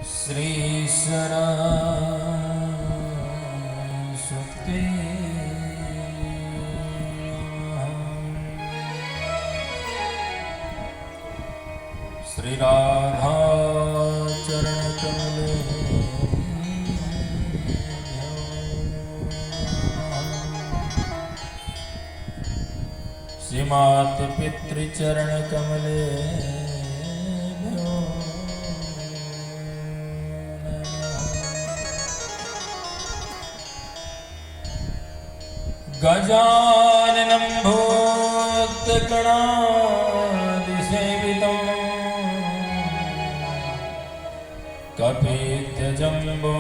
श्री सरस्वती श्री राधा चरण कमले श्री मात पितृचरण कमले गजाननं भूतगणादिसेवितं कपित्थजम्बो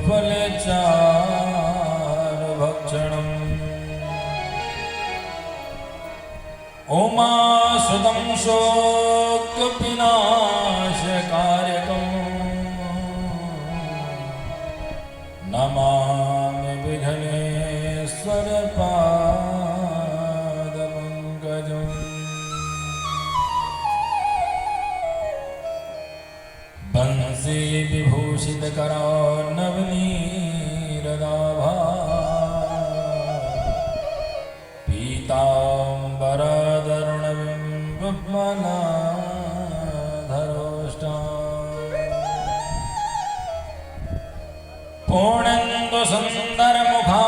फलचारुभक्षणम् उमासुतं शोकविनाशकारकम् नमामि विघ्नेश्वरपादपङ्कजम् वंशी विभूषितकरान्नवनीरदाभा पीताम्बरधरुणबिम्बफलाधरोष्टाम् पूर्णेन्दुसुन्दरमुखा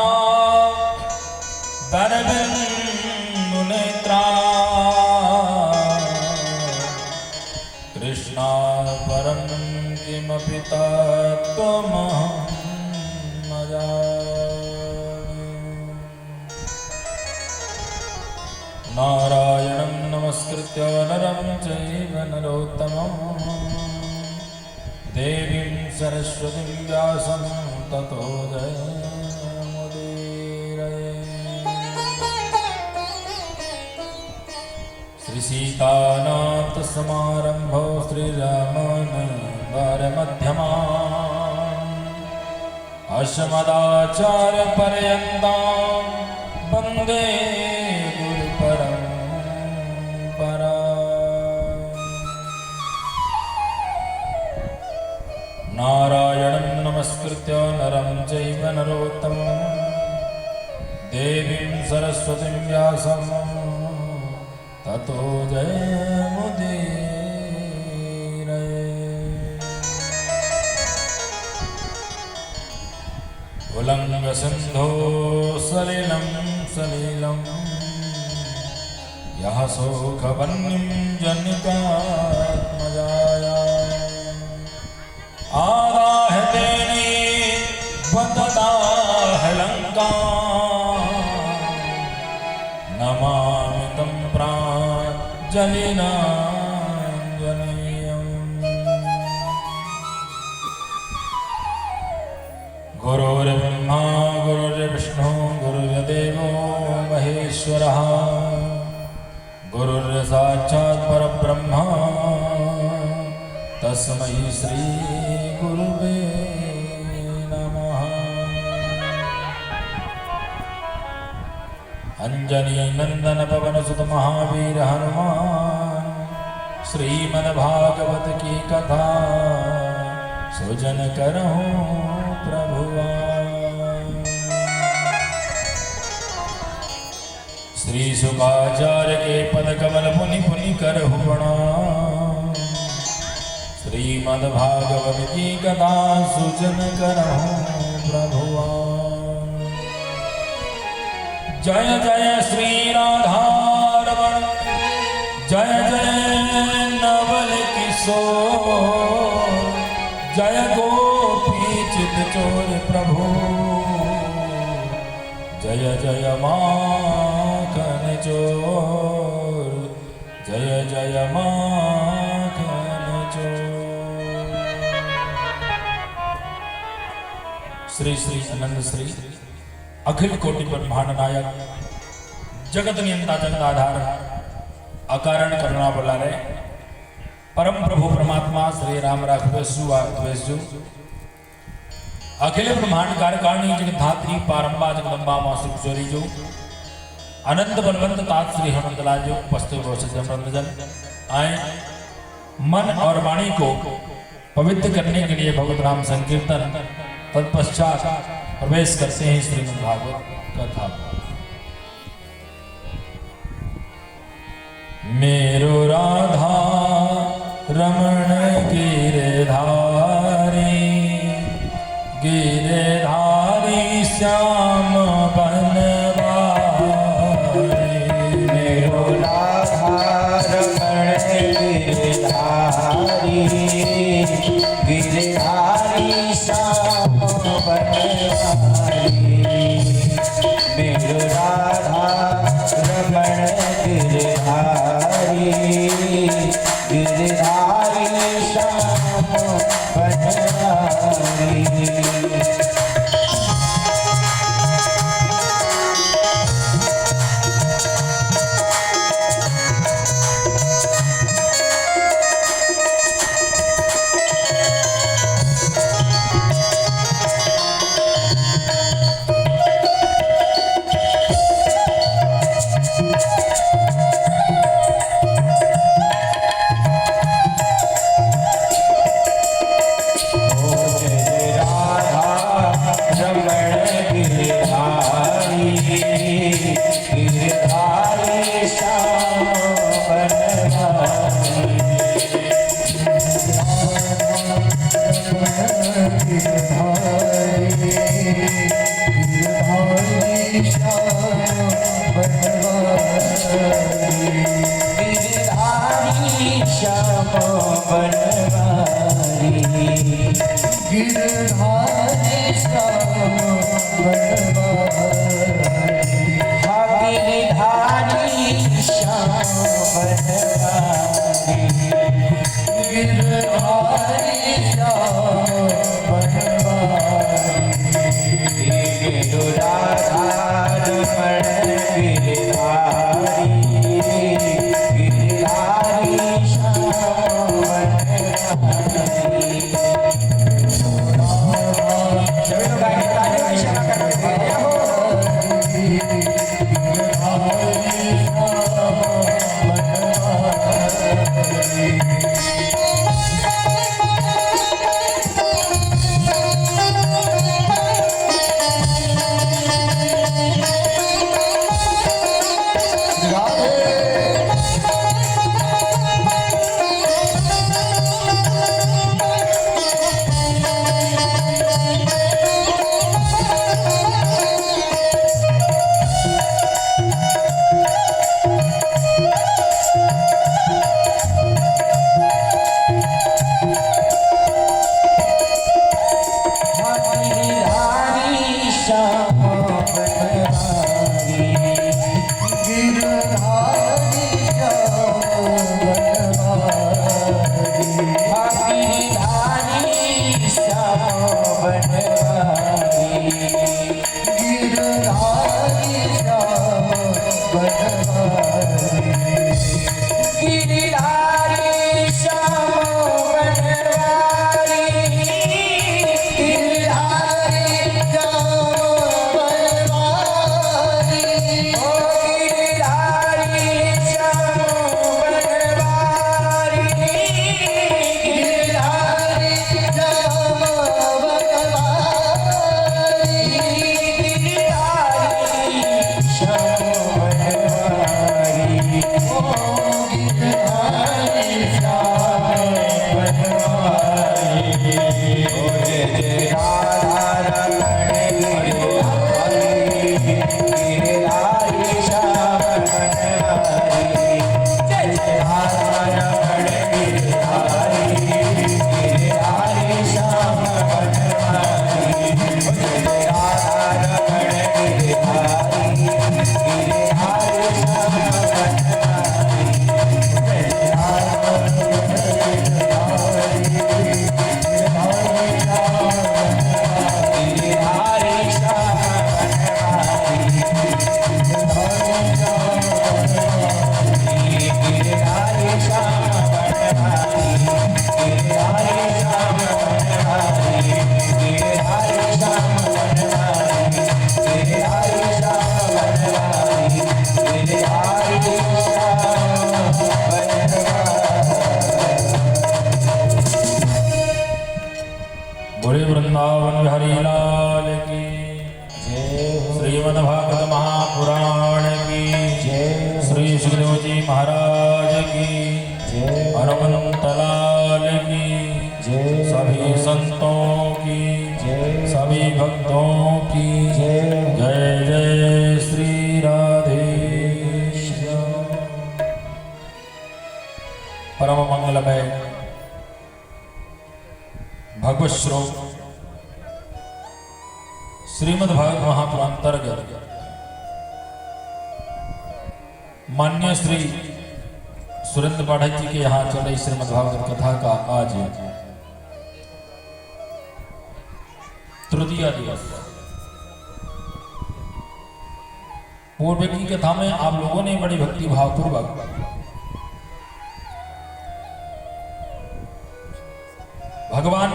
दरबिन्दुनेत्रा कृष्णात् परं किमपि तत्त्वमहं न जाने। नारायणं नमस्कृत्य नरं चैव नरोत्तमं देवीं सरस्वतीं व्यासं ततो जयमुदीरये। श्री सीतानाथ समारंभो श्रीरामानन्दमध्यमा अस्मदाचार्यपर्यन्तां वन्दे गुरुपरम्परा। नारायणं नमस्कृत्य नरं चैव नरोत्तमं देवीं सरस्वतीं व्यासं ततो जयमुदीरये। उल्लङ्घसिन्धो सलिलं सलिलं यः शोकवह्निं जनिकात्मजाया आदाहतेने वदताह लङ्का नमामि तं प्राञ्जलिनाञ्जनेयम्। गुरुर्ब्रह्मा गुरुर्विष्णु गुरुर्देवो महेश्वरः गुरुर्साक्षात् परब्रह्म तस्मै श्री गुरुवे नमः। अंजनी नंदन पवन सुत महावीर हनुमान श्रीमद्भागवत की कथा सुजन करहु प्रभुआन। श्री शुकाचार्य के पद कमल पुनि पुनि करहु प्रणाम। श्रीमद्भागवत की कथा सुजन करहु प्रभुआन। जय जय श्री राधारमण जय जय नवल किशोर जय गोपी चित चोर प्रभु जय जय माखन चोर जय जय माखन चोर। श्री श्री आनंद श्री अखिल कोटि ब्रह्मांड नायक जगत नियंता जगत आधार अकारण करुणा बुलारे परम प्रभु परमात्मा श्री राम राघवेशु अखिल ब्रह्मांड कार्यकारिणी जगधात्री पारंबा जगदम्बा मां सुखचोरी जो अनंत बलवंत तात श्री हनुमंतलाल जो उपस्थित जन आए मन और वाणी को पवित्र करने के लिए भगवत नाम संकीर्तन, तत्पश्चात प्रवेश करते हैं श्रीमद् भागवत कथा। मेरो राधा रमण गिरधारी, गिरधारी श्याम बनवारी। मेरो राधा रमण गिरधारी, गिरधारी श्याम बनवारी। मेरो राधा रमण गिरधारी, गिरधारी श्याम बनवारी। बोले वृंदावन बिहारी लाल की जय हो श्रीमद्भागवत महापुराण की जय श्री सुखदेव जी महाराज की जय हनुमंत लाल की जय सभी संतों की जय सभी भक्तों की जय जय जय श्री राधे परम मंगलमय भगवत श्लोक श्रीमद् भागवत महापुराण अंतर्गत मान्य श्री सुरेंद्र पाठक जी के यहाँ चल रही श्रीमद् भागवत कथा का आज तृतीय दिवस। पूर्व की कथा में आप लोगों ने बड़ी भक्ति भावपूर्वक भगवान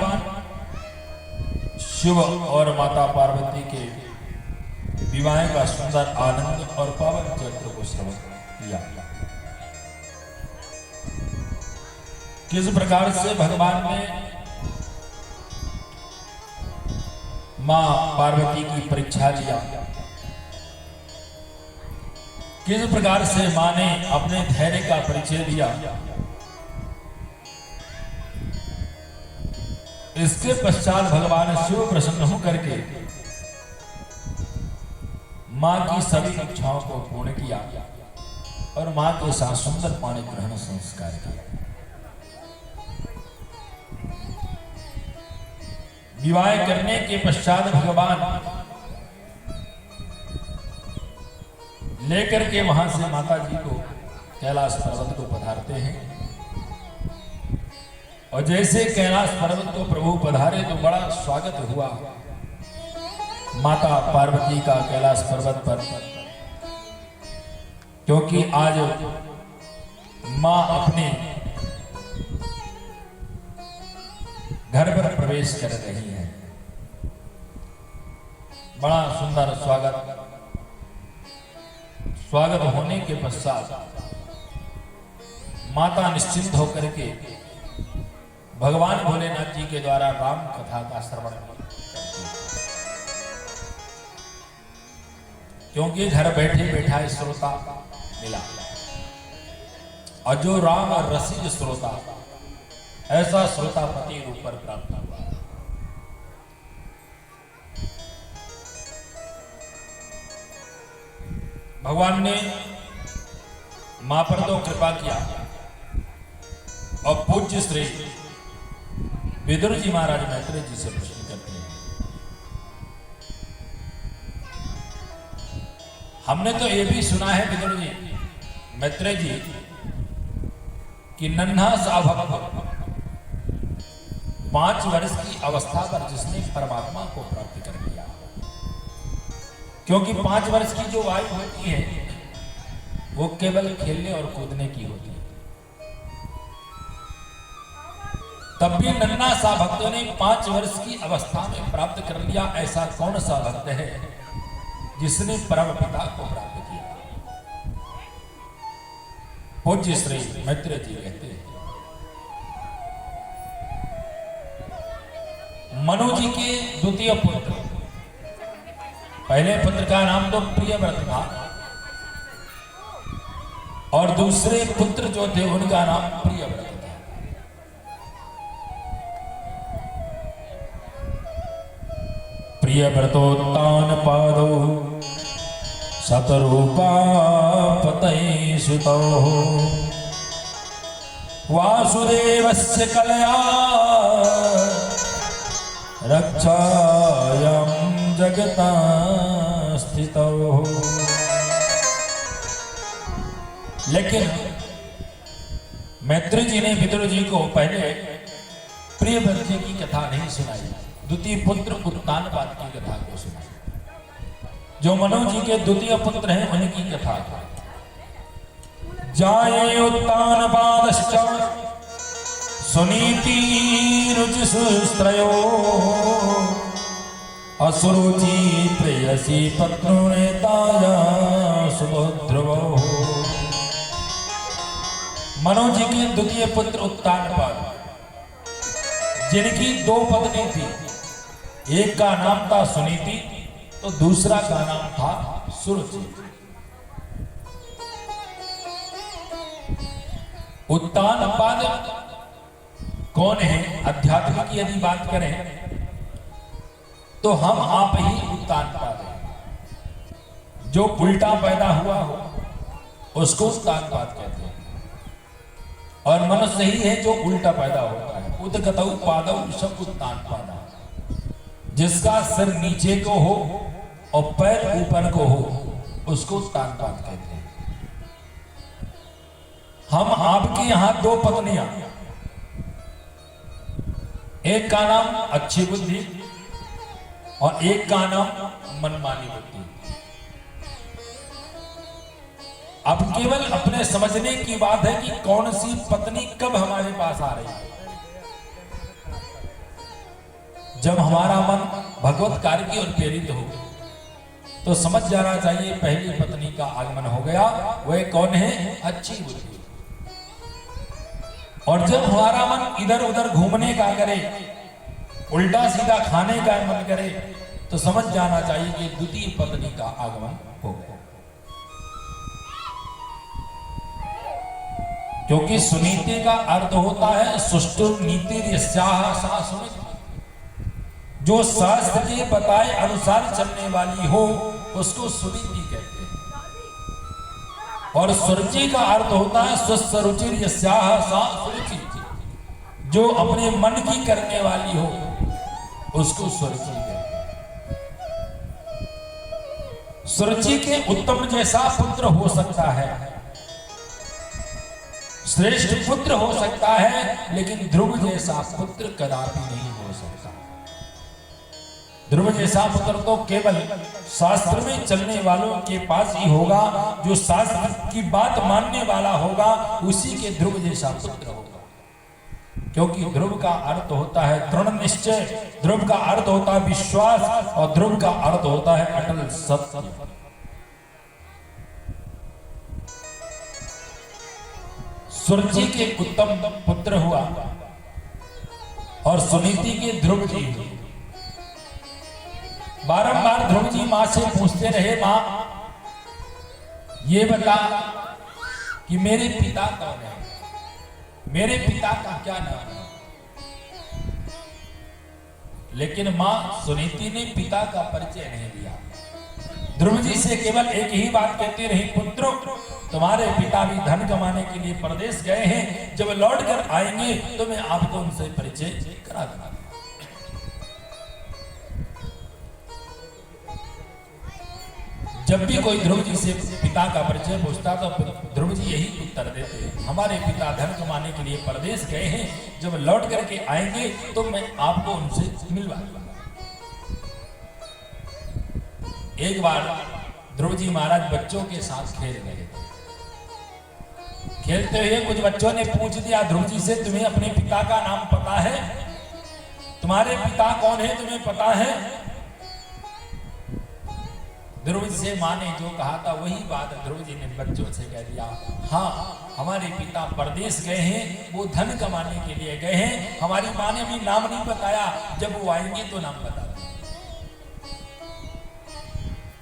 शिव और माता पार्वती के विवाह का सुंदर आनंद और पावन चरित्र को श्रवण किया। किस प्रकार से भगवान ने मां पार्वती की परीक्षा लिया, किस प्रकार से मां ने अपने धैर्य का परिचय दिया, इसके पश्चात भगवान शिव प्रसन्न होकर के मां की सभी इच्छाओं को पूर्ण किया और मां के साथ सुंदर पाणी ग्रहण संस्कार किया। विवाह करने के पश्चात भगवान लेकर के वहां से माता जी को कैलाश पर्वत को पधारते हैं और जैसे कैलाश पर्वत को प्रभु पधारे तो बड़ा स्वागत हुआ माता पार्वती का कैलाश पर्वत पर, क्योंकि आज मां अपने घर पर प्रवेश कर रही है। बड़ा सुंदर स्वागत होने के पश्चात माता निश्चिंत होकर के भगवान भोलेनाथ जी के द्वारा राम कथा का श्रवण करते, क्योंकि घर बैठे बैठा श्रोता मिला और जो राम और रसिक श्रोता, ऐसा श्रोता पति रूप पर प्राप्त हुआ। भगवान ने मां पर तो कृपा किया और पूज्य श्री विदुर जी महाराज मैत्रेय जी से प्रश्न करते हैं, हमने तो ये भी सुना है विदुर जी मैत्रेय जी कि नन्हा सा भक्त 5 वर्ष की अवस्था पर जिसने परमात्मा को प्राप्त कर लिया, क्योंकि 5 वर्ष की जो आयु होती है वो केवल खेलने और कूदने की होती है। तब भी नन्हा सा भक्तों ने 5 वर्ष की अवस्था में प्राप्त कर लिया। ऐसा कौन सा भक्त है जिसने परम पिता को प्राप्त किया? पूज्य श्री मैत्रेय जी कहते हैं, मनु जी के द्वितीय पुत्र, पहले पुत्र का नाम तो प्रियव्रत था और दूसरे पुत्र जो थे उनका नाम प्रियव्रत था। प्रियव्रतोत्तान पादो शतरूपा पतये सुतो वासुदेवस्य कलया रक्षायां जगता स्थितो। लेकिन मैत्रेय जी ने विदुर जी को पहले प्रियव्रत जी की कथा नहीं सुनाई, द्वितीय पुत्र उत्तानपाद की कथा को सुनाई। जो मनु जी के द्वितीय पुत्र हैं उनकी कथा। जाये उत्तानपादश्च सुनीति रुचि सुस्त्रयो असुरुचि प्रेयसी पत्रो नेताया सुभद्रवो। मनु जी के द्वितीय पुत्र उत्तानपाद, जिनकी 2 पत्नी थी, एक का नाम था सुनीति, तो दूसरा का नाम था सुरुचि। उत्तानपाद कौन है? अध्यात्म की यदि बात करें तो हम आप ही उत्तानपाद हैं। जो उल्टा पैदा हुआ हो उसको उत्तानपाद कहते हैं, और मनुष्य ही है जो उल्टा पैदा होता है। उदगतौ पादौ सब उत्तानपादा, जिसका सिर नीचे को हो और पैर ऊपर को हो उसको उत्तानपाद कहते हैं। हम आपके यहां दो पत्नियां, एक का नाम अच्छी बुद्धि और एक का नाम मनमानी बुद्धि। अब केवल अपने समझने की बात है कि कौन सी पत्नी कब हमारे पास आ रही है। जब हमारा मन भगवत कार्य की ओर प्रेरित हो तो समझ जाना चाहिए पहली पत्नी का आगमन हो गया। वह कौन है? अच्छी बुद्धि। और जब हमारा मन इधर उधर घूमने का करे, उल्टा सीधा खाने का मन करे, तो समझ जाना चाहिए कि द्वितीय पत्नी का आगमन हो गया। क्योंकि सुनीति का अर्थ होता है सुष्टुर नीति सा सुनीति, जो शास्त्र के बताए अनुसार चलने वाली हो उसको सुनीति कहते हैं। और सुरुचि का अर्थ होता है स्वस्थ रुचिर यस्याह सा सुरुचि, जो अपने मन की करने वाली हो उसको सुरुचि कहते हैं। सुरुचि के उत्तम जैसा पुत्र हो सकता है, श्रेष्ठ पुत्र हो सकता है, लेकिन ध्रुव जैसा पुत्र कदापि नहीं हो सकता। ध्रुव जैसा पुत्र तो केवल शास्त्र में चलने वालों के पास ही होगा। जो शास्त्र की बात मानने वाला होगा उसी के ध्रुव जैसा पुत्र होगा। क्योंकि ध्रुव का अर्थ होता है दृढ़ निश्चय, ध्रुव का अर्थ होता है विश्वास, और ध्रुव का अर्थ होता है अटल सत्य। सुरुचि के उत्तम पुत्र हुआ और सुनीति के ध्रुव जी हुए। बारंबार ध्रुव जी मां से पूछते रहे, मां ये बता कि मेरे पिता कौन है, मेरे पिता का क्या नाम है। लेकिन मां सुनीति ने पिता का परिचय नहीं दिया। ध्रुव जी से केवल एक ही बात कहती रही, पुत्रों तुम्हारे पिता भी धन कमाने के लिए परदेश गए हैं, जब लौट कर आएंगे तो मैं आपको उनसे परिचय करा दूंगा। जब भी कोई ध्रुव जी से पिता का परिचय पूछता तो ध्रुव जी यही उत्तर देते, हमारे पिता धन कमाने के लिए परदेश गए हैं, जब लौट करके आएंगे तो मैं आपको उनसे मिलवा दूंगा। एक बार ध्रुव जी महाराज बच्चों के साथ खेल रहे थे। खेलते हुए कुछ बच्चों ने पूछ दिया ध्रुव जी से, तुम्हें अपने पिता का नाम पता है? तुम्हारे पिता कौन है तुम्हें पता है? ध्रुव जी से मां ने जो कहा था वही बात ध्रुव जी ने बच्चों से कह दिया, हाँ हमारे पिता परदेश गए हैं, वो धन कमाने के लिए गए हैं। हमारी मां ने भी नाम नहीं बताया, जब वो आएंगे तो नाम बता देंगे।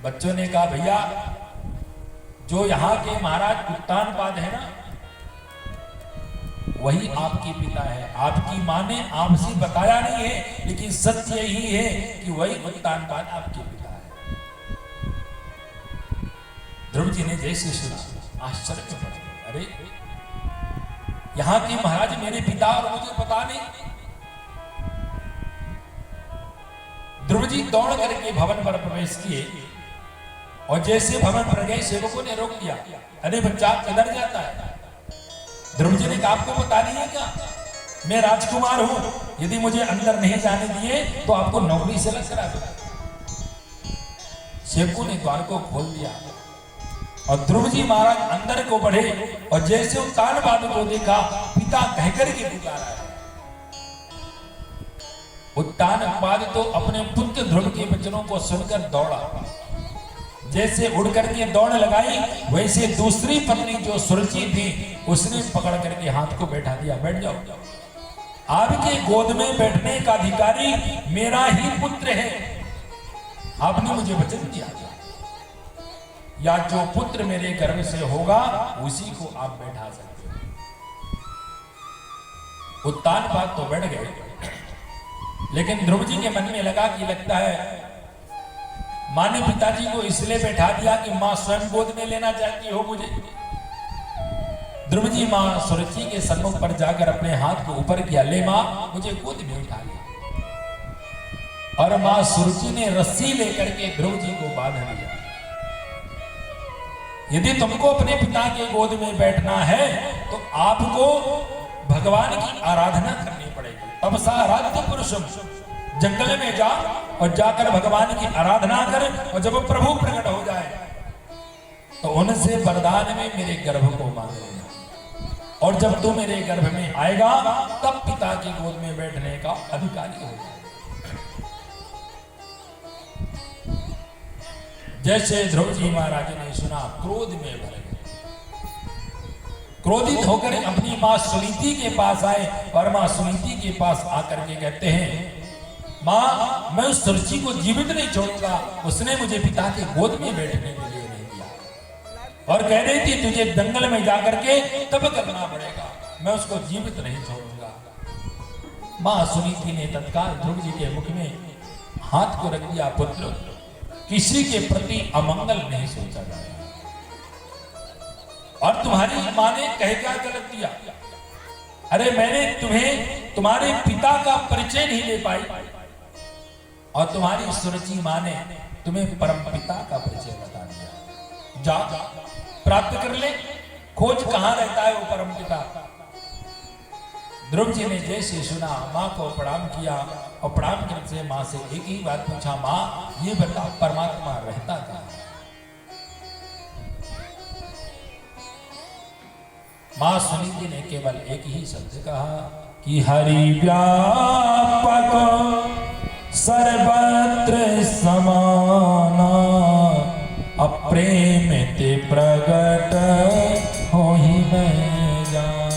बच्चों ने कहा, भैया जो यहाँ के महाराज उत्तानपाद है ना, वही आपके पिता है। आपकी मां ने आपसे बताया नहीं है, लेकिन सत्य यही है कि वही उत्तानपाद आपके पिता है। ध्रुव जी ने जैसे सुना आश्चर्य में पड़ गए, अरे यहाँ के महाराज मेरे पिता और मुझे पता नहीं। ध्रुव जी दौड़ करके भवन पर प्रवेश किए और जैसे भवन पर गए सेवकों ने रोक दिया, अरे बच्चा किधर जाता है? ध्रुव जी ने कहा, आपको पता नहीं है क्या मैं राजकुमार हूं, यदि मुझे अंदर नहीं जाने दिए तो आपको नौकरी से अलग करा दूंगा। सेवकों ने द्वार को खोल दिया और ध्रुव जी महाराज अंदर को बढ़े और जैसे उत्तानपाद को देखा, पिता कहकर के पुकारा है। उत्तानपाद तो अपने पुत्र ध्रुव के वचनों को सुनकर दौड़ा। जैसे उड़ करके दौड़ लगाई, वैसे दूसरी पत्नी जो सुरुचि थी उसने पकड़ करके हाथ को बैठा दिया, बैठ जाओ, आपके गोद में बैठने का अधिकारी मेरा ही पुत्र है। आपने मुझे वचन दिया या जो पुत्र मेरे गर्भ से होगा उसी को आप बैठा सकते हो। उत्तान बात तो बढ़ गए, लेकिन ध्रुव जी के मन में लगा कि लगता है मां ने पिताजी को इसलिए बैठा दिया कि मां स्वयं गोद में लेना चाहती हो मुझे। ध्रुव जी मां सुरुचि के सम्मुख पर जाकर अपने हाथ को ऊपर किया, ले मां मुझे गोद में उठा लिया। और मां सुरुचि ने रस्सी लेकर के ध्रुव जी को बांध लिया। यदि तुमको अपने पिता के गोद में बैठना है तो आपको भगवान की आराधना करनी पड़ेगी। तपसा आराध्य पुरुषम, जंगल में जा और जाकर भगवान की आराधना कर, और जब प्रभु प्रकट हो जाए तो उनसे वरदान में मेरे गर्भ को मांग लेना। और जब तू मेरे गर्भ में आएगा तब पिता की गोद में बैठने का अधिकारी होगा। जैसे ध्रुव जी महाराज ने सुना, क्रोध में भर गए। क्रोधित होकर अपनी मां सुनीति के पास आए और मां सुनीति के पास आकर के कहते हैं, मां मैं उस सुरुचि को जीवित नहीं छोड़ूंगा, उसने मुझे पिता के गोद में बैठने के लिए नहीं दिया और कह रही थी तुझे जंगल में जाकर के तब करना पड़ेगा, मैं उसको जीवित नहीं छोड़ूंगा। मां सुनीति ने तत्काल ध्रुव जी के मुख में हाथ को रख दिया, पुत्र किसी के प्रति अमंगल नहीं सोचा जाएगा। और तुम्हारी मां ने कह क्या गलत दिया? अरे मैंने तुम्हें तुम्हारे पिता का परिचय नहीं दे पाई और तुम्हारी सुरुचि मां ने तुम्हें परम पिता का परिचय बता दिया। जा प्राप्त कर ले, खोज कहां रहता है वो परम पिता। ध्रुव जी ने जैसे सुना मां को प्रणाम किया और प्रणाम करने से मां से एक ही बात पूछा, मां ये बता परमात्मा रहता कहां है? मां सुनीति ने केवल एक ही शब्द कहा कि हरि व्यापक सर्वत्र समाना, अप्रेम ते प्रगट हो ही मैं जाना।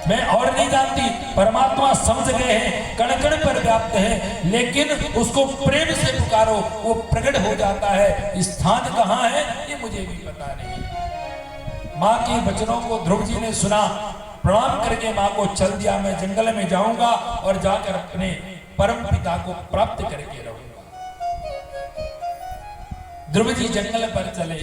मैं और नहीं जानती, परमात्मा समझ गए हैं, कण कण पर व्याप्त है, लेकिन उसको प्रेम से पुकारो वो प्रकट हो जाता है। स्थान कहां है ये मुझे भी पता नहीं। मां के वचनों को ध्रुव जी ने सुना, प्रणाम करके मां को चल दिया, मैं जंगल में जाऊंगा और जाकर अपने परम पिता को प्राप्त करके रहूंगा। ध्रुव जी जंगल पर चले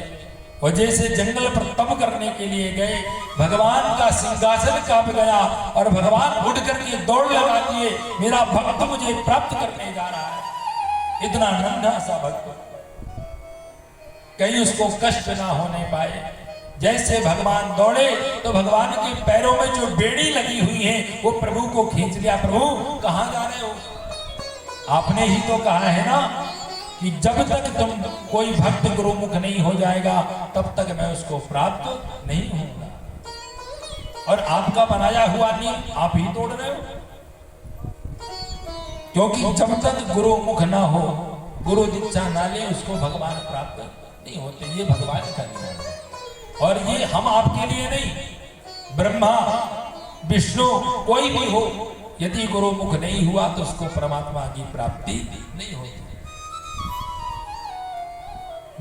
और जैसे जंगल पर तप करने के लिए गए, भगवान का सिंहासन कांप गया और भगवान उठ करके दौड़ लगा दिए, मेरा भक्त मुझे प्राप्त करने जा रहा है। इतना नन्हा सा भक्त, कहीं उसको कष्ट ना होने पाए। जैसे भगवान दौड़े तो भगवान के पैरों में जो बेड़ी लगी हुई है वो प्रभु को खींच लिया। प्रभु कहां जा रहे हो? आपने ही तो कहा है ना कि जब तक तुम कोई भक्त गुरुमुख नहीं हो जाएगा तब तक मैं उसको प्राप्त नहीं होऊंगा। और आपका बनाया हुआ नियम आप ही तोड़ रहे हो, क्योंकि जब तक गुरुमुख ना हो, गुरु दीक्षा ना ले, उसको भगवान प्राप्त नहीं होते। ये भगवान का नियम है और ये हम आपके लिए नहीं, ब्रह्मा विष्णु कोई भी हो, यदि गुरुमुख नहीं हुआ तो उसको परमात्मा की प्राप्ति नहीं होती।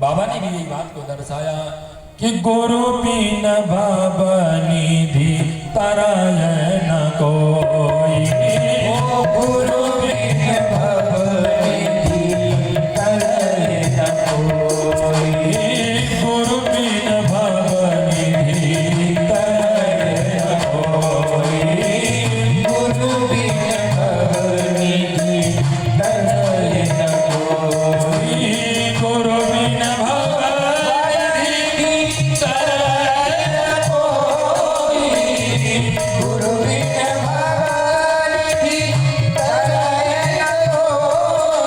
बाबा ने भी यही बात को दर्शाया कि गुरु बिन भव निधि तरय न कोई, गुरु बिन भव निधि तरय न कोई, गुरु बिन भव निधि तरय न कोई, गुरु बिन भव निधि तरय न कोई, गुरु बिन भव निधि तरय न कोई, गुरु बिन भव निधि तरय न कोई,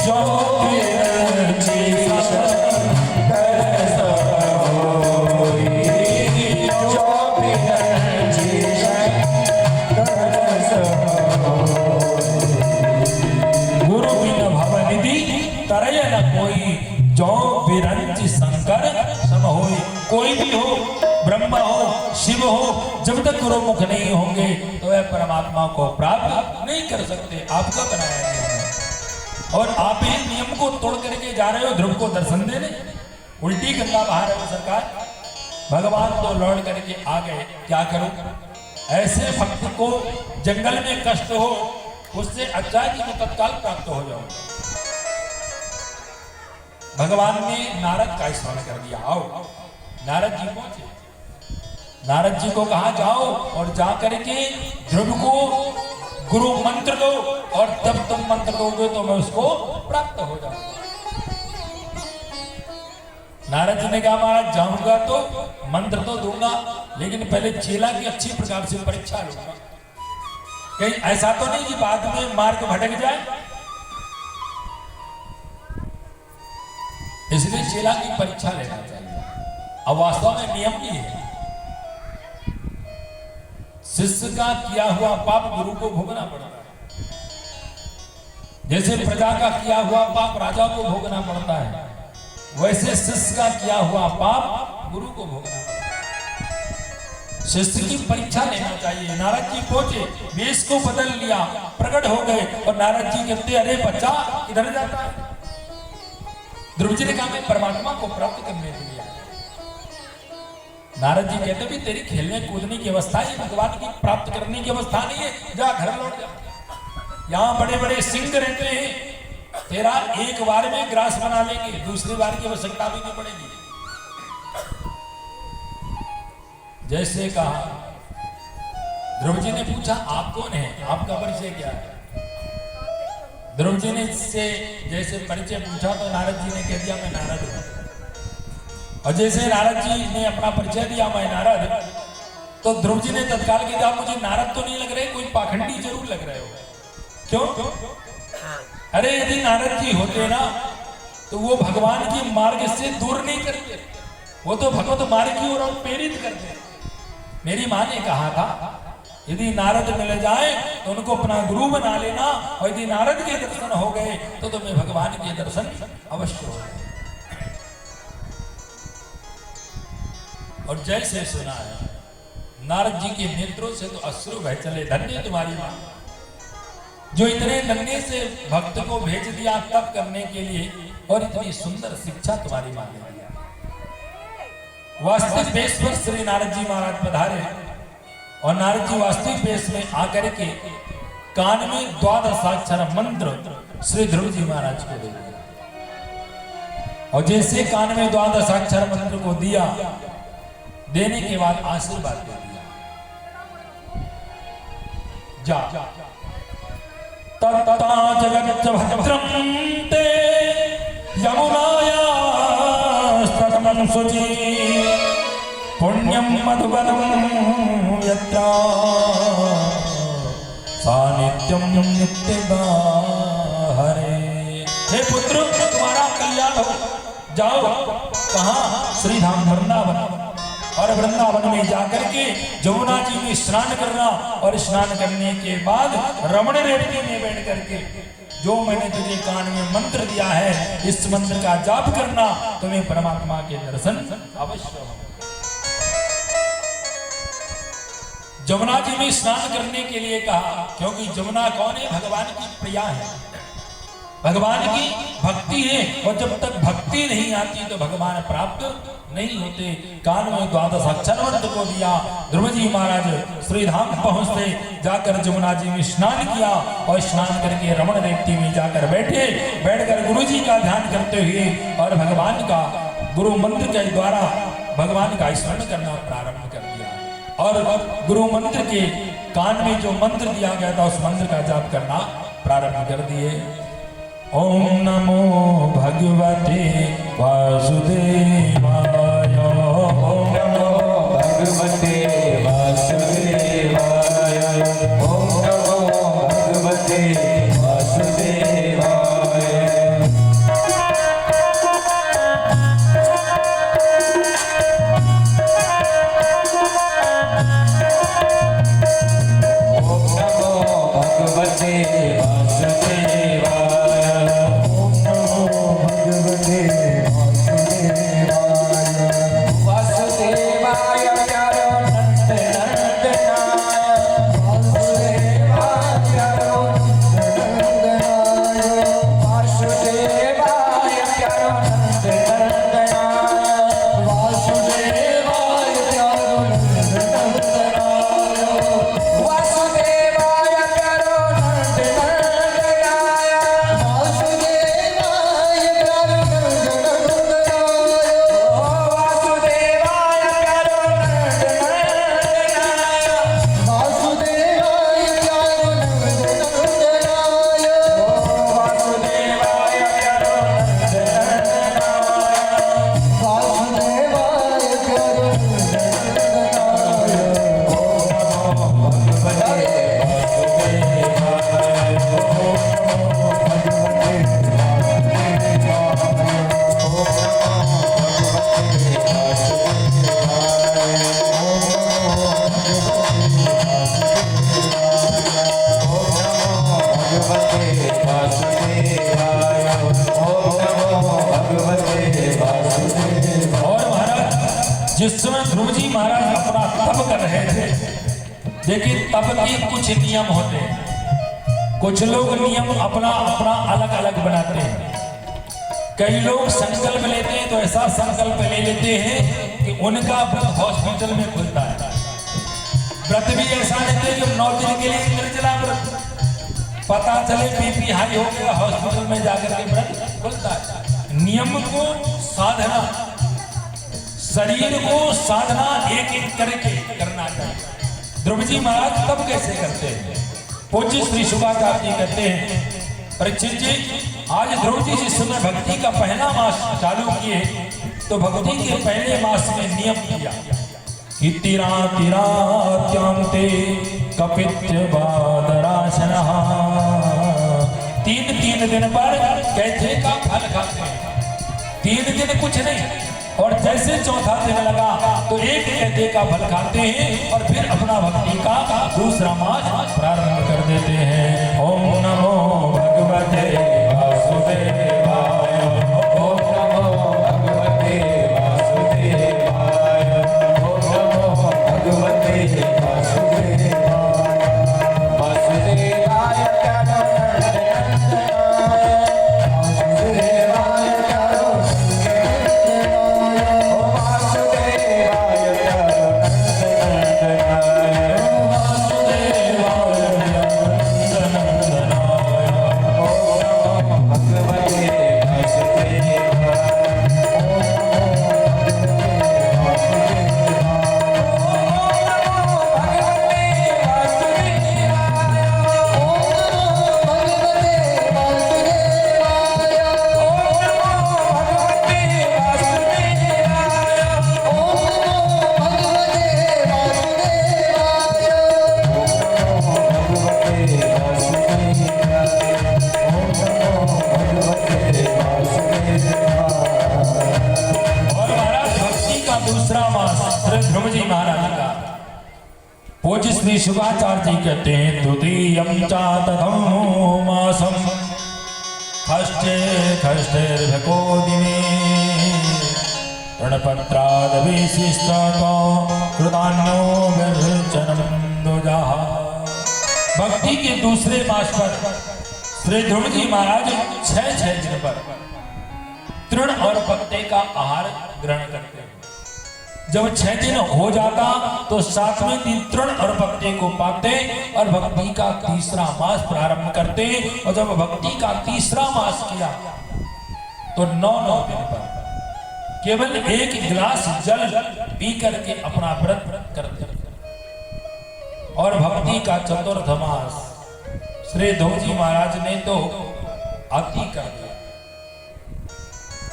जो बिरंची शंकर सब होई, जो बिरंची शंकर सब होई, गुरु बिन भव निधि तरय न कोई, जो बिरंची शंकर सब होई। कोई भी हो, ब्रह्मा हो, शिव जीव हो, जब तक गुरुमुख नहीं होंगे तो वह परमात्मा को प्राप्त नहीं कर सकते। आपका बनाया नियम है और आप ही नियम को तोड़ करके जा रहे हो ध्रुव को दर्शन देने। उल्टी गंगा बहा रहे हो सरकार। भगवान तो लौट करके आ गए, क्या करूं? ऐसे भक्त को जंगल में कष्ट हो, उससे अच्छा कि मैं तत्काल प्राप्त हो जाऊं। भगवान ने नारद का स्मरण कर दिया। आओ, नारद जी पहुंचे। नारद जी को कहा जाओ और जा करके ध्रुव को गुरु मंत्र दो और जब तुम मंत्र दोगे तो मैं उसको प्राप्त हो जाऊंगा। नारद जी ने कहा महाराज जाऊंगा तो मंत्र तो दूंगा, लेकिन पहले चेला की अच्छी प्रकार से परीक्षा लूंगा। कहीं ऐसा तो नहीं कि बाद में मार्ग भटक जाए, इसलिए चेला की परीक्षा लेना चाहिए। अब वास्तव में नियम भी है, शिष्य का किया हुआ पाप गुरु को भोगना पड़ता है। जैसे प्रजा का किया हुआ पाप राजा को भोगना पड़ता है, वैसे शिष्य का किया हुआ पाप गुरु को भोगना पड़ता है। शिष्य की परीक्षा लेना चाहिए। नारद जी पहुंचे, वेश को बदल लिया, प्रकट हो गए और नारद जी कहते अरे बच्चा किधर जाता है? ध्रुव जी ने कहा मैं परमात्मा को प्राप्त करने के लिए आया। नारद जी कहते भी तेरी खेलने कूदने की अवस्था है, भगवान की प्राप्त करने की अवस्था नहीं है, जा घर लौट जा। यहाँ बड़े बड़े सिंह रहते हैं, तेरा एक बार में ग्रास बना लेंगे, दूसरी बार की आवश्यकता भी नहीं पड़ेगी। जैसे कहा, ध्रुव जी ने पूछा आप कौन है, आपका परिचय क्या है? ध्रुव जी ने इससे जैसे परिचय पूछा तो नारद जी ने कह दिया मैं नारद हूं। और जैसे नारद जी ने अपना परिचय दिया मैं नारद, तो ध्रुव जी ने तत्काल कहा मुझे नारद तो नहीं लग रहे, कोई पाखंडी जरूर लग रहे हो। क्यों? अरे यदि नारद जी होते ना तो वो भगवान की मार्ग से दूर नहीं करते, वो तो भगवत मार्ग की ओर प्रेरित करते। मेरी माँ ने कहा था यदि नारद मिल जाए तो उनको अपना गुरु बना लेना, और यदि नारद के दर्शन हो गए तो तुम्हें भगवान के दर्शन अवश्य हो गए। और जैसे सुना है नारद जी के नेत्रों से तो अश्रु बह चले। धन्य तुम्हारी माँ जो इतने नन्हे से भक्त को भेज दिया तप करने के लिए, और इतनी सुंदर शिक्षा तुम्हारी माँ ने दिया। वास्तविक वेश पर श्री नारद जी महाराज पधारे और नारद जी वास्तविक वेश में आकर के कान में 12 मंत्र श्री ध्रुव जी महाराज को दे दिया। और जैसे कान में 12 मंत्र को दिया, देने के बाद आशीर्वाद दे दिया, जा तत्ता जगच्च भद्रं ते यमुनाया स्तटं शुचि पुण्यं मधुबनं यत्र सानिध्यं नित्यदा हरे। हे पुत्र तुम्हारा कल्याण हो, जाओ। कहाँ? श्रीधाम वृंदावन। और वृंदावन में जाकर के जमुना जी में स्नान करना, और स्नान करने के बाद रमण रेवती में बैठ करके जो मैंने तुझे कान में मंत्र दिया है इस मंत्र का जाप करना, तुम्हें परमात्मा के दर्शन अवश्य हो। जमुना जी में स्नान करने के लिए कहा, क्योंकि जमुना कौन है? भगवान की प्रिया है, भगवान की भक्ति है, और जब तक भक्ति नहीं आती तो भगवान प्राप्त नहीं होते। कान में 12 मंत्र को दिया। ध्रुव जी महाराज श्रीधाम पहुंचते, जाकर जमुना जी में स्नान किया, और स्नान करके रमण रेवती में जाकर बैठे। बैठकर गुरु जी का ध्यान करते हुए और भगवान का गुरु मंत्र के द्वारा भगवान का स्मरण करना प्रारंभ कर दिया। और गुरु मंत्र के कान में जो मंत्र दिया गया था उस मंत्र का जाप करना प्रारंभ कर दिए। ओम नमो भगवते वासुदेवाय, ओम नमो भगवते वासुदेवाय, ओम नमो भगवते वासुदेवाय। ओम नमो भगवते वासुदेवाय, वासुदेवाय प्यारो नंद वासुदेवाय। ओम नमो भगवते वासुदेवाय। और महाराज जिस समय ध्रुव जी महाराज अपना तप कर रहे थे, देखिए तप के कुछ नियम होते हैं। कुछ लोग नियम अपना अपना अलग अलग बनाते हैं। कई लोग संकल्प लेते हैं तो ऐसा संकल्प ले लेते हैं कि उनका व्रत हॉस्पिटल में खुलता है। व्रत भी ऐसा लेते हैं कि 9 दिन के लिए निर्जला व्रत, पता चले बीपी हाई हो गया, हॉस्पिटल में जाकर के व्रत खुलता है। नियम को साधना, शरीर को साधना एक एक करके करना चाहिए। ध्रुव जी महाराज तब कैसे करते हैं? पूज्य श्री शुभाचार्य जी कहते हैं, परीक्षित जी आज ध्रुव जी जिस समय भक्ति का पहला मास चालू किए तो भक्ति के पहले मास में नियम किया कि तिरात्यांते कपित्य बादराशनः, 3 दिन पर कैथे का फल खाते हैं। 3 दिन कुछ नहीं, और जैसे चौथा दिन लगा तो एक कैथे का फल खाते हैं और फिर अपना भक्ति का दूसरा मास प्रारंभ कर देते हैं। ओम नमो भगवते वासुदेवाय। ओम नमो भगवते वासुदेवाय। ओम नमो भगवते वासुदेवाय। वासुदेवाय करो नंदनाय। वासुदेवाय करो नंदनाय। ओ वासुदेवाय करो नंदनाय। भगवते पूज्य श्री शुभाचार्य जी कहते हैं, द्वितीयं चातथं मासं षष्ठे षष्ठेर्भको दिने ऋणपत्रादविशिष्टतो कृतान्यो विर्चनं दुजः। भक्ति के दूसरे मास पर श्री ध्रुव जी महाराज 6 दिन पर तृण और पत्ते का आहार ग्रहण करते हैं। जब 6 दिन हो जाता तो 7वें दिन तृण और पत्ते को पाते और भक्ति का तीसरा मास प्रारंभ करते। और जब भक्ति का तीसरा मास किया तो 9 दिन पर केवल 1 गिलास जल पी करके अपना व्रत करते। और भक्ति का चतुर्थ मास श्री ध्रुव जी महाराज ने तो अति कर दिया।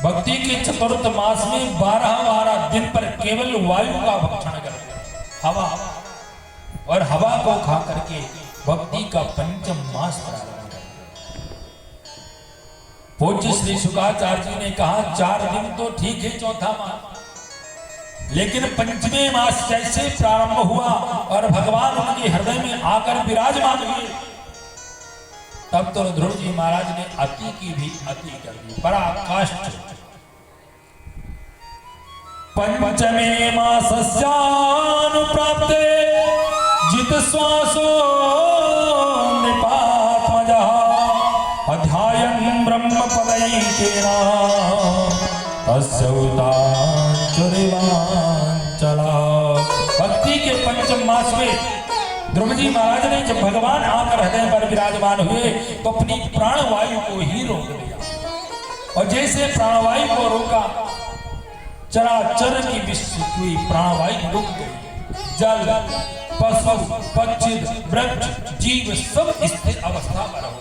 भक्ति के चतुर्थ मास में 12 दिन पर केवल वायु का भक्षण करते, हवा, और हवा को खा करके भक्ति का पंचम मास प्रारंभ करते। पूज्य श्री शुकाचार्य जी ने कहा 4 दिन तो ठीक है चौथा मास, लेकिन पंचमें मास जैसे प्रारंभ हुआ और भगवान उनके हृदय में आकर विराजमान हुए, तब तो ध्रुव जी महाराज ने अति की भी अति कर दी, पराकाष्ठ। पंचमे मासस्यानुप्राप्ते जित श्वासो नृपात्मजः अध्यायन् ब्रह्मपदैकेन तस्य उतांचुरिवांचला। भक्ति के पंचम मास में ध्रुव जी महाराज ने जब भगवान आकर हृदय पर विराजमान हुए तो अपनी प्राणवायु को ही रोक दिया, और जैसे प्राणवायु को रोका चराचर की विश्व हुई प्राणवायु रुक गई। जल, पशु, पक्षी, वृक्ष, जीव सब स्थिर अवस्था पर हो गए।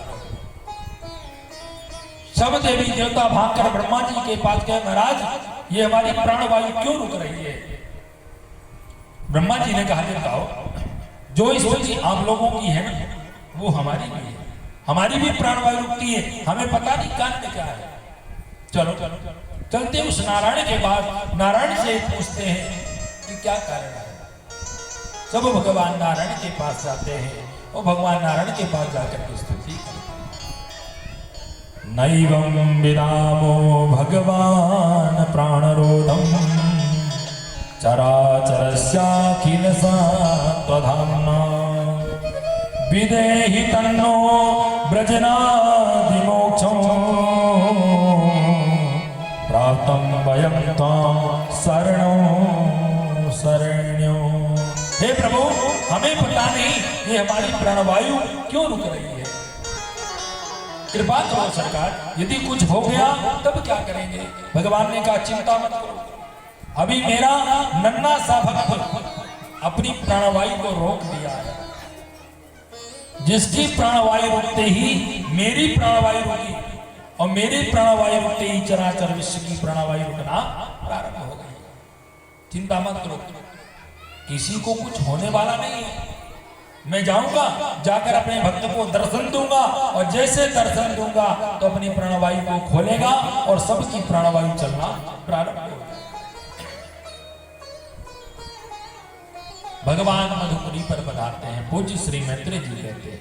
सब देवी देवता भागकर ब्रह्मा जी के पास गए, महाराज ये हमारी प्राणवायु क्यों रुक रही है? ब्रह्मा जी ने कहा बताओ, जो स्थिति आप लोगों की है ना वो हमारी भी है, हमारी भी प्राणवायु रुकती है, हमें पता नहीं कारण क्या है। चलो चलते उस नारायण के बाद नारायण से पूछते हैं कि क्या कारण है। सब भगवान नारायण के पास जाते हैं और भगवान नारायण के पास जाकर के स्तुति करते हैं। नैवं विदामो भगवान् प्राणरोधं चराचरस्याखिलसात्वधाम्ना विदेहि तन्नो व्रजनादिमोक्षं प्राप्तं वयं त्वां शरणो। हे प्रभु, हमें पता नहीं ये हमारी प्राणवायु क्यों रुक रही है। कृपा करो सरकार, यदि कुछ हो गया तब क्या करेंगे। भगवान ने कहा चिंता मत करो, अभी मेरा नन्हा सा भक्त अपनी प्राणवायु को रोक दिया है। जिसकी प्राणवायु रुकते ही मेरी प्राणवायु रुकी और मेरी प्राणवायु रुकते ही चराचर विश्व की प्राणवायु रुकना प्रारंभ हो गई। चिंता मत करो, किसी को कुछ होने वाला नहीं है। मैं जाऊंगा, जाकर अपने भक्त को दर्शन दूंगा और जैसे दर्शन दूंगा तो अपनी प्राणवायु को खोलेगा और सबकी प्राणवायु चलना प्रारंभ होगा। भगवान मधुपुरी पर पधारते हैं। पूज्य श्री मैत्रेय जी कहते हैं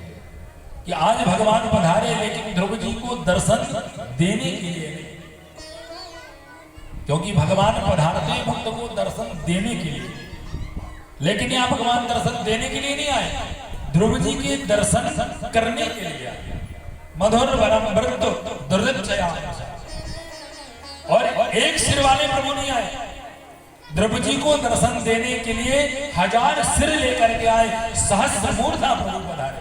कि आज भगवान पधारे लेकिन ध्रुव जी को दर्शन देने के लिए नहीं, क्योंकि भगवान पधारते हैं भक्त को दर्शन देने के लिए, लेकिन यहाँ भगवान दर्शन देने के लिए नहीं आए, ध्रुव जी के दर्शन करने के लिए आए। मधुर वरम वृत्त दुर्दक्षया, और एक सिर वाले प्रभु नहीं आए, ध्रुव जी को दर्शन देने के लिए 1000 सिर लेकर के आए, सहस्त्र मूर्धा प्रभु पधारे।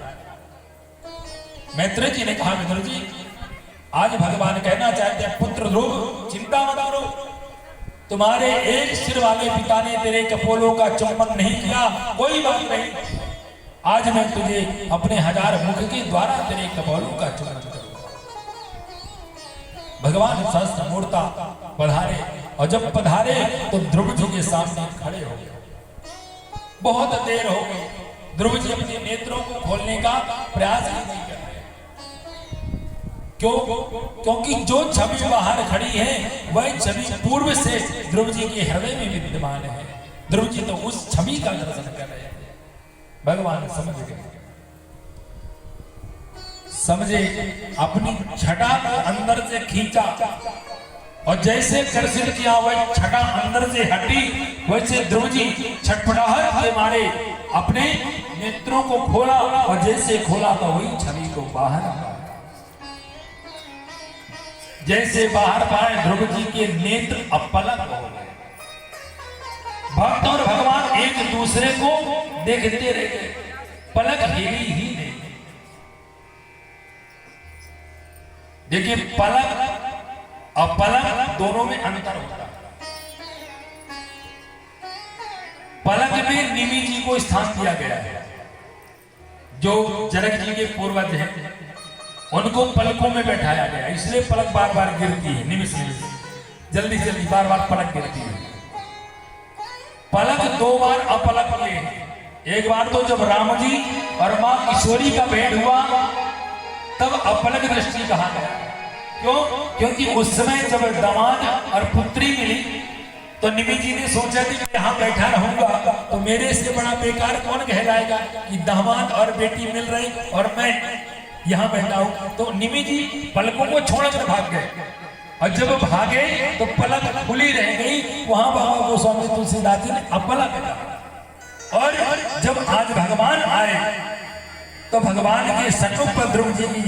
मैत्रेय जी ने कहा मित्र जी, आज भगवान कहना चाहते हैं पुत्र ध्रुव चिंता मत करो, तुम्हारे एक सिर वाले पिता ने तेरे कपोलों का चुंबन नहीं किया, कोई बात नहीं, आज मैं तुझे अपने 1000 मुख के द्वारा तेरे कपोलों का चुंबन करूंगा। भगवान सहस्त्र मूर्ता पधारे और जब पधारे तो ध्रुव जी के सामने खड़े हो गए। बहुत देर हो गई, ध्रुव जी अपने नेत्रों को खोलने का प्रयास ही नहीं कर रहे। क्यों? क्योंकि जो छवि बाहर खड़ी है वह छवि पूर्व से ध्रुव जी के हृदय में विद्यमान है। ध्रुव जी तो उस छवि का दर्शन कर रहे हैं। भगवान समझ गए, समझे, अपनी छटा को अंदर से खींचा और जैसे कर्षित किया वह छटा अंदर से हटी, वैसे ध्रुव जी छटपटाहट के मारे अपने नेत्रों को खोला और जैसे खोला तो वही छवि को बाहर आया। जैसे बाहर पाए ध्रुव जी के नेत्र अपलक हो गए। भक्त और भगवान एक दूसरे को देखते रह गए, पलक हिली ही नहीं। देखिए पलक और पलक दोनों में अंतर होता है। पलक में निमि जी को स्थान दिया गया है, जो जनक जी के पूर्वज हैं, उनको पलकों में बैठाया गया, इसलिए पलक बार बार गिरती है, निमिष निमिष जल्दी जल्दी बार बार पलक गिरती है। पलक 2 बार अपलक हुए हैं। एक बार तो जब राम जी और मां किशोरी का भेंट हुआ तब अपलक दृष्टि कहा गया। क्यों? क्योंकि उस समय जब दामाद और पुत्री मिली तो निमि जी ने सोचा कि मैं यहाँ बैठा रहूंगा तो मेरे से बड़ा बेकार कौन कहलाएगा कि दामाद और बेटी मिल रही और मैं यहाँ बैठा हूं। तो निमि जी पलकों को छोड़कर भाग गए और जब भागे तो पलक खुली रह गई। वहां बाबा गोस्वामी तुलसीदास जी ने अपलक कहा। और जब आज भगवान आए तो भगवान के सन्मुख पर ध्रुव जी की